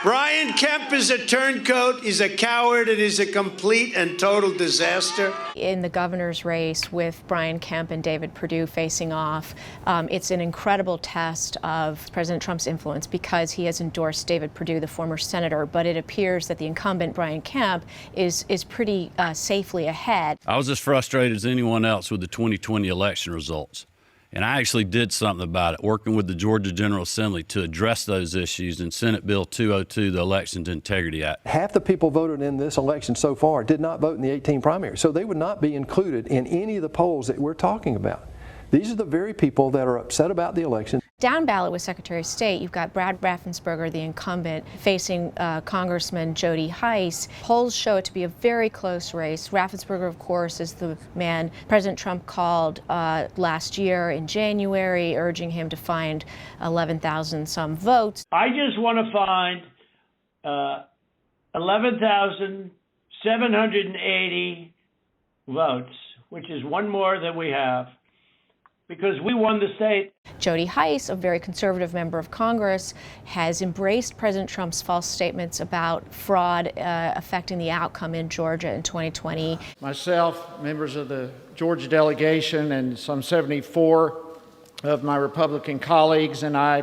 Brian Kemp is a turncoat, he's a coward, and he's a complete and total disaster. In the governor's race with Brian Kemp and David Perdue facing off, it's an incredible test of President Trump's influence because he has endorsed David Perdue, the former senator, but it appears that the incumbent, Brian Kemp, is pretty safely ahead. I was as frustrated as anyone else with the 2020 election results. And I actually did something about it, working with the Georgia General Assembly to address those issues in Senate Bill 202, the Elections Integrity Act. Half the people voted in this election so far did not vote in the 18 primary, so they would not be included in any of the polls that we're talking about. These are the very people that are upset about the election. Down ballot with Secretary of State, you've got Brad Raffensperger, the incumbent, facing Congressman Jody Hice. Polls show it to be a very close race. Raffensperger, of course, is the man President Trump called last year in January, urging him to find 11,000 some votes. I just want to find 11,780 votes, which is one more than we have, because we won the state. Jody Hice, a very conservative member of Congress, has embraced President Trump's false statements about fraud affecting the outcome in Georgia in 2020. Myself, members of the Georgia delegation, and some 74 of my Republican colleagues and I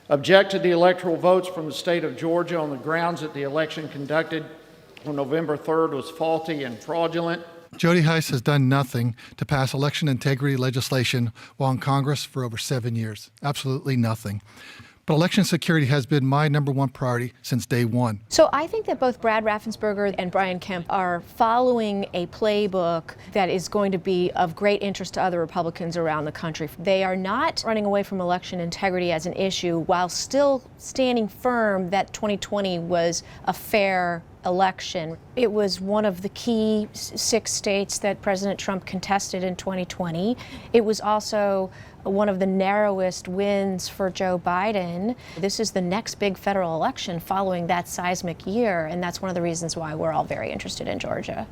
object to the electoral votes from the state of Georgia on the grounds that the election conducted on November 3rd was faulty and fraudulent. Jody Hice has done nothing to pass election integrity legislation while in Congress for over 7 years. Absolutely nothing. But election security has been my #1 priority since day one. So I think that both Brad Raffensperger and Brian Kemp are following a playbook that is going to be of great interest to other Republicans around the country. They are not running away from election integrity as an issue while still standing firm that 2020 was a fair election. It was one of the key 6 states that President Trump contested in 2020. It was also one of the narrowest wins for Joe Biden. This is the next big federal election following that seismic year, and that's one of the reasons why we're all very interested in Georgia.